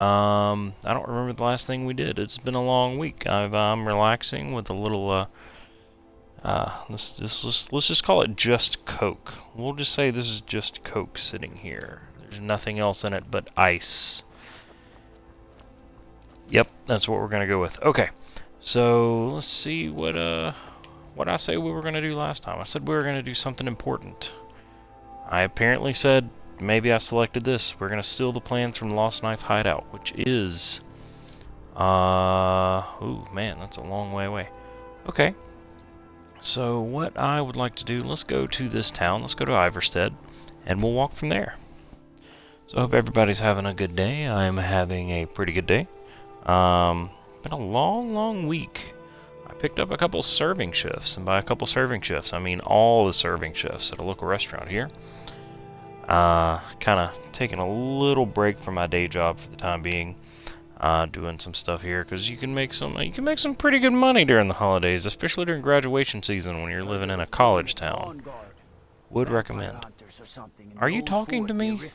I don't remember the last thing we did. It's been a long week. I'm relaxing with a little let's just call it just Coke. We'll just say this is just Coke sitting here. There's nothing else in it but ice. Yep, that's what we're gonna go with. Okay, so let's see what I say we were gonna do last time. I said we were gonna do something important. I apparently said maybe I selected this. We're gonna steal the plans from Lost Knife Hideout, which is ooh man, that's a long way away. Okay. So what I would like to do, let's go to this town, let's go to Iverstead, and we'll walk from there. So I hope everybody's having a good day. I'm having a pretty good day. Been a long week. I picked up a couple serving shifts, and by a couple serving shifts, I mean all the serving shifts at a local restaurant here. Kind of taking a little break from my day job for the time being. Doing some stuff here because you can make some pretty good money during the holidays, especially during graduation season when you're living in a college town. Would recommend. Are you talking to me?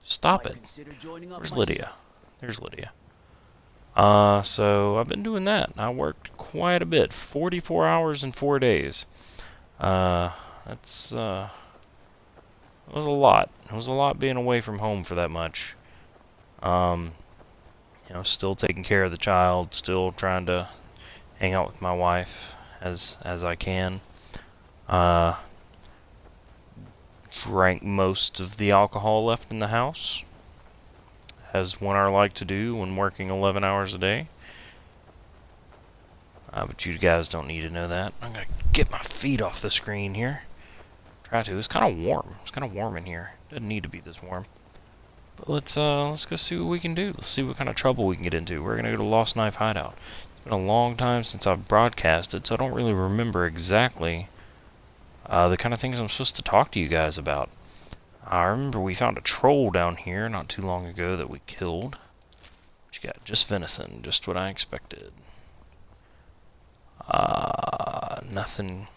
Stop it. Where's Lydia? There's Lydia. So I've been doing that. I worked quite a bit, 44 hours in 4 days. It was a lot. It was a lot being away from home for that much. You know, still taking care of the child, still trying to hang out with my wife as I can. Drank most of the alcohol left in the house, as one are like to do when working 11 hours a day. But you guys don't need to know that. I'm gonna get my feet off the screen here. Try to. It's kind of warm. It's kind of warm in here. Doesn't need to be this warm. But let's go see what we can do. Let's see what kind of trouble we can get into. We're gonna go to Lost Knife Hideout. It's been a long time since I've broadcasted, so I don't really remember exactly the kind of things I'm supposed to talk to you guys about. I remember we found a troll down here not too long ago that we killed. What you got? Just venison, just what I expected. Nothing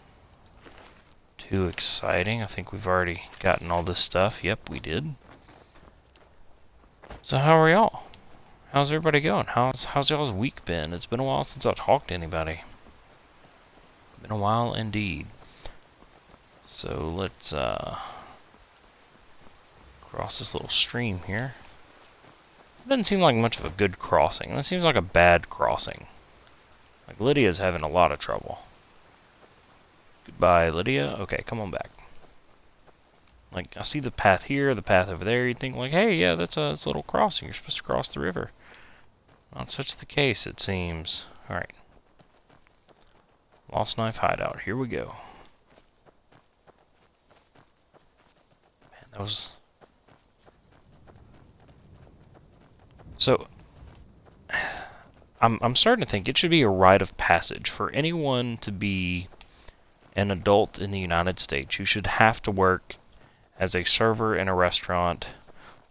too exciting. I think we've already gotten all this stuff. Yep, we did. So how are y'all? How's everybody going? How's y'all's week been? It's been a while since I've talked to anybody. Been a while indeed. So let's cross this little stream here. It doesn't seem like much of a good crossing. That seems like a bad crossing. Like Lydia's having a lot of trouble. Goodbye, Lydia. Okay, come on back. Like, I see the path here, the path over there. You'd think, like, hey, yeah, that's a little crossing. You're supposed to cross the river. Not such the case, it seems. Alright. Lost Knife Hideout. Here we go. Man, that was... So, I'm starting to think it should be a rite of passage for anyone to be an adult in the United States. You should have to work as a server in a restaurant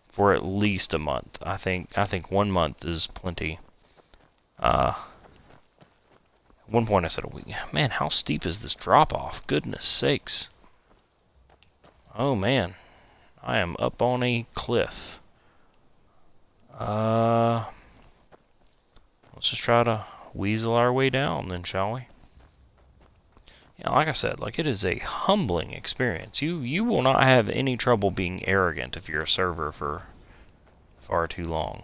for at least a month. I think 1 month is plenty. At one point I said a week. Man, how steep is this drop off? Goodness sakes. Oh man. I am up on a cliff. Let's just try to weasel our way down then, shall we? Yeah, like I said, like it is a humbling experience. You will not have any trouble being arrogant if you're a server for far too long.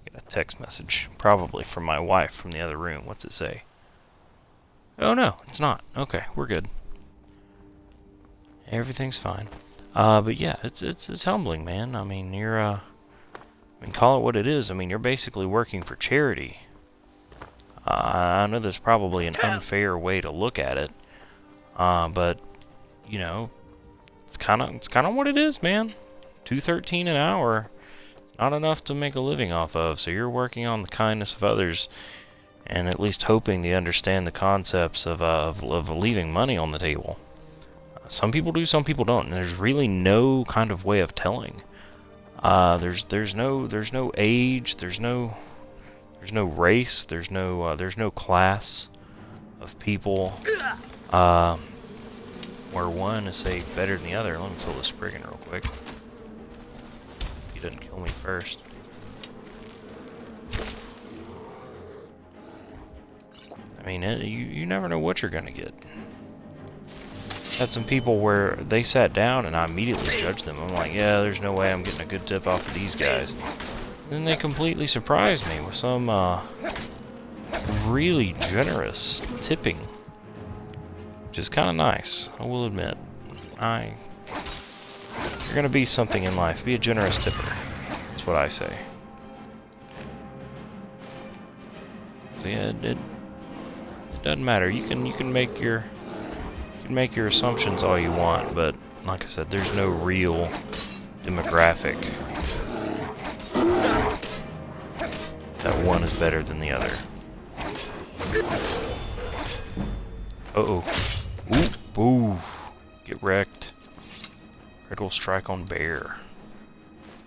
Get a text message, probably from my wife from the other room. What's it say? Oh no, it's not. Okay, we're good. Everything's fine. But yeah, it's humbling, man. I mean, I mean, call it what it is. I mean, you're basically working for charity. I know there's probably an unfair way to look at it, but you know, it's kind of what it is, man. $2.13 an hour, not enough to make a living off of. So you're working on the kindness of others, and at least hoping they understand the concepts of leaving money on the table. Some people do, some people don't, and there's really no kind of way of telling. There's no age, there's no race, there's no class of people where one is, say, better than the other. Let me kill this brigand real quick. he doesn't kill me first. I mean, you never know what you're gonna get. Had some people where they sat down and I immediately judged them. I'm like, yeah, there's no way I'm getting a good tip off of these guys. Then they completely surprised me with some really generous tipping, which is kind of nice, I will admit. If you're gonna be something in life, be a generous tipper. That's what I say. So yeah, it doesn't matter. You can make your assumptions all you want, but like I said, there's no real demographic that one is better than the other. Uh-oh. Ooh, ooh. Get wrecked. Critical strike on bear.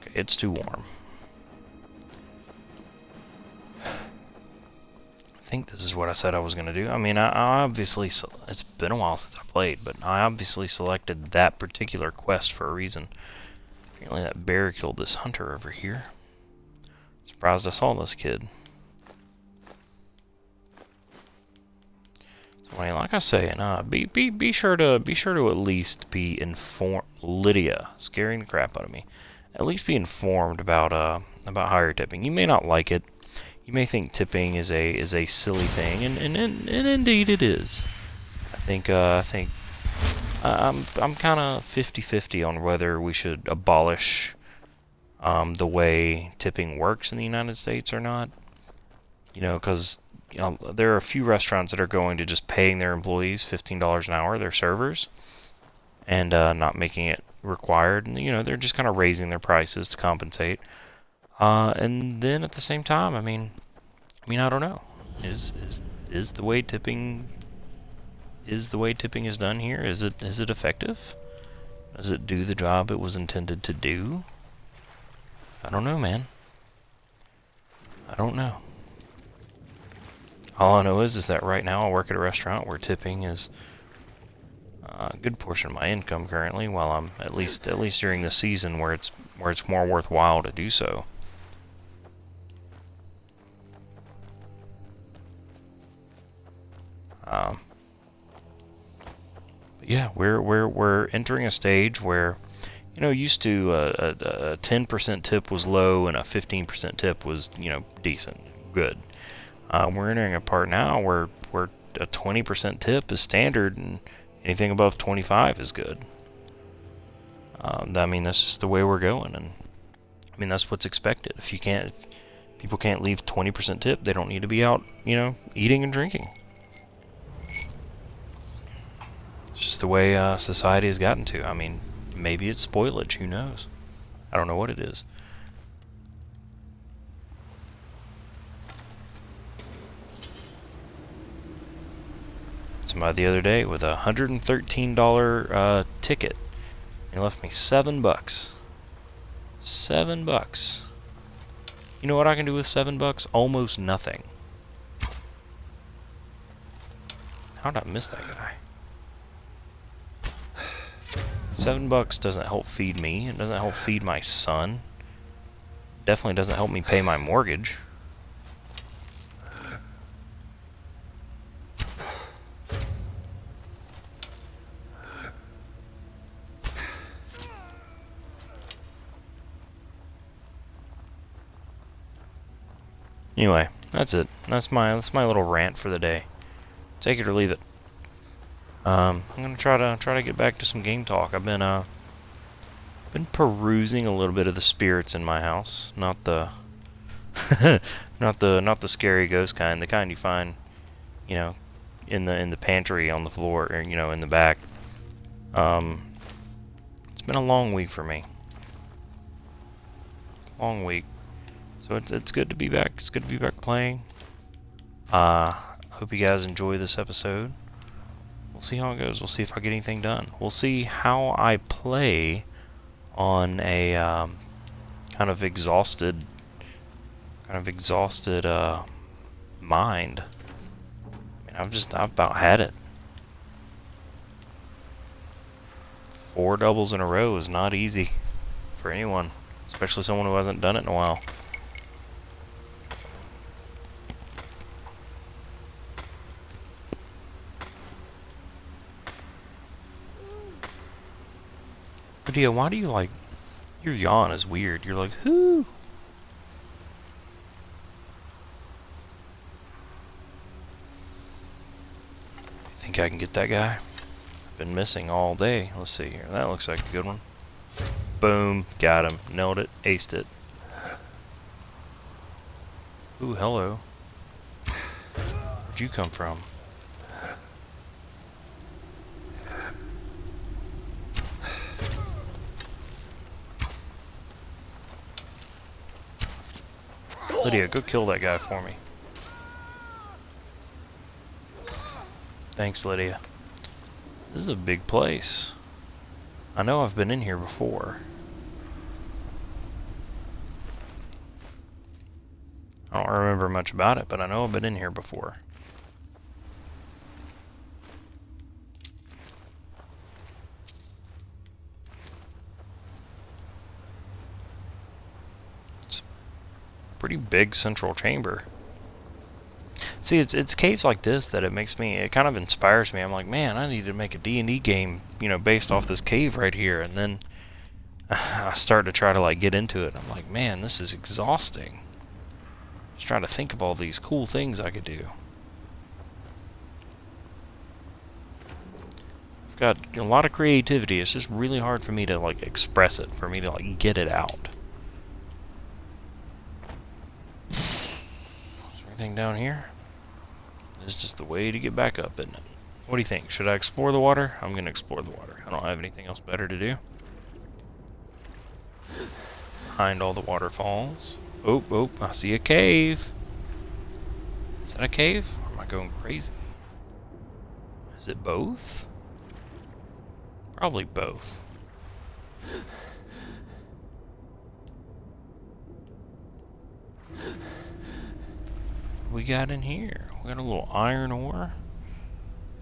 Okay, it's too warm. I think this is what I said I was going to do. I mean, I obviously... It's been a while since I played, but I obviously selected that particular quest for a reason. Apparently that bear killed this hunter over here. Surprised I saw this kid. So, I mean, like I say, be sure to at least be informed. Lydia, scaring the crap out of me. At least be informed about higher tipping. You may not like it. You may think tipping is a silly thing, and indeed it is. I think I'm kind of 50-50 on whether we should abolish the way tipping works in the United States or not. You know, because there are a few restaurants that are going to just paying their employees $15 an hour, their servers, and not making it required. And you know, they're just kind of raising their prices to compensate. And then at the same time, I mean, I don't know. Is the way tipping is done here? Is it effective? Does it do the job it was intended to do? I don't know, man. I don't know. All I know is that right now I work at a restaurant where tipping is a good portion of my income currently, while I'm at least during the season where it's more worthwhile to do so. But yeah, we're entering a stage where, you know, used to a 10% tip was low and a 15% tip was, you know, decent, good. We're entering a part now where a 20% tip is standard and anything above 25 is good. I mean, that's just the way we're going, and I mean that's what's expected. If people can't leave 20% tip, they don't need to be out, you know, eating and drinking. It's just the way society has gotten to. I mean, maybe it's spoilage. Who knows? I don't know what it is. Somebody the other day with a $113 ticket. He left me $7. $7. You know what I can do with $7? Almost nothing. How did I miss that guy? $7 doesn't help feed me. It doesn't help feed my son. Definitely doesn't help me pay my mortgage. Anyway, that's it. That's my little rant for the day. Take it or leave it. I'm gonna try to get back to some game talk. I've been perusing a little bit of the spirits in my house, not the not the scary ghost kind, the kind you find, you know, in the pantry on the floor, or you know, in the back. It's been a long week for me. Long week. So it's good to be back. It's good to be back playing. Hope you guys enjoy this episode. We'll see how it goes. We'll see if I get anything done. We'll see how I play on a kind of exhausted mind. I mean, I've about had it. 4 doubles in a row is not easy for anyone, Especially someone who hasn't done it in a while. Lydia, why do you like... Your yawn is weird. You're like, whoo! Think I can get that guy? I've been missing all day. Let's see here. That looks like a good one. Boom. Got him. Nailed it. Aced it. Ooh, hello. Where'd you come from? Lydia, go kill that guy for me. Thanks, Lydia. This is a big place. I know I've been in here before. I don't remember much about it, but I know I've been in here before. It's a pretty big central chamber. See, it's caves like this that it kind of inspires me. I'm like, man, I need to make a D&D game, you know, based off this cave right here. And then I start to try to, like, get into it. I'm like, man, this is exhausting. Just trying to think of all these cool things I could do. I've got a lot of creativity. It's just really hard for me to, like, express it, for me to, like, get it out. Is there anything down here? It's just the way to get back up, isn't it? What do you think? Should I explore the water? I'm going to explore the water. I don't have anything else better to do. Behind all the waterfalls. Oh, oh, I see a cave. Is that a cave? Or am I going crazy? Is it both? Probably both. We got in here? We got a little iron ore.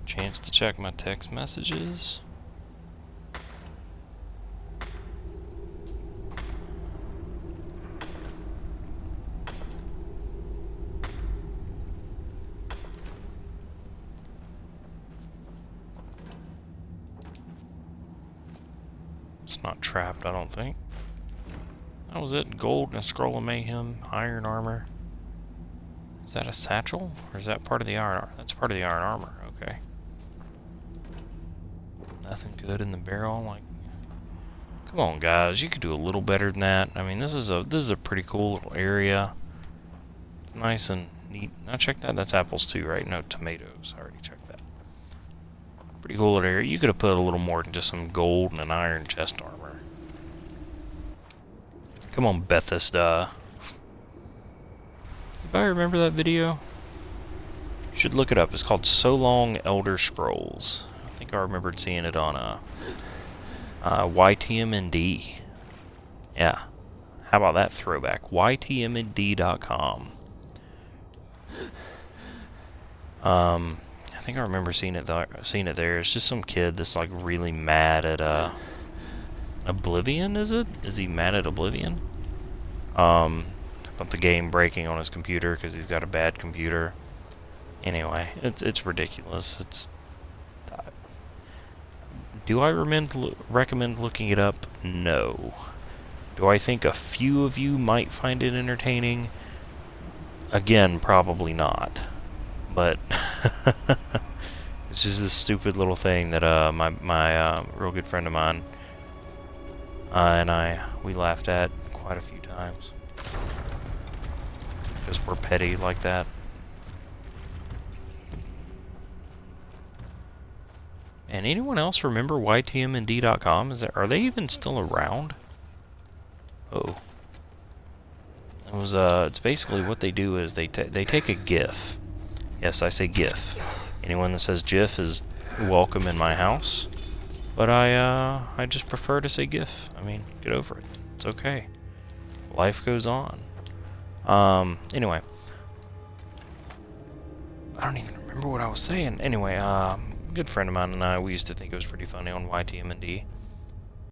Chance to check my text messages. It's not trapped, I don't think. That was it. Gold and a scroll of mayhem, iron armor. Is that a satchel? Or is that part of the iron armor? That's part of the iron armor, okay. Nothing good in the barrel, like... Come on, guys, you could do a little better than that. I mean, this is a pretty cool little area. It's nice and neat. Now check that, that's apples too, right? No, tomatoes. I already checked that. Pretty cool little area. You could have put a little more than just some gold and an iron chest armor. Come on, Bethesda. If I remember that video, you should look it up. It's called So Long Elder Scrolls. I think I remembered seeing it on YTMND. Yeah. How about that throwback? YTMND.com. I think I remember seeing it there. It's just some kid that's like really mad at Oblivion, is it? Is he mad at Oblivion? About the game breaking on his computer because he's got a bad computer. Anyway, it's ridiculous. Do I recommend looking it up? No. Do I think a few of you might find it entertaining? Again, probably not. But it's just this stupid little thing that my real good friend of mine and we laughed at quite a few times. Because we're petty like that. And anyone else remember YTMND.com? Are they even still around? Oh. It's basically what they do is they take a GIF. Yes, I say GIF. Anyone that says GIF is welcome in my house. But I just prefer to say GIF. I mean, get over it. It's okay. Life goes on. Anyway. I don't even remember what I was saying. Anyway, a good friend of mine and I, we used to think it was pretty funny on YTMND.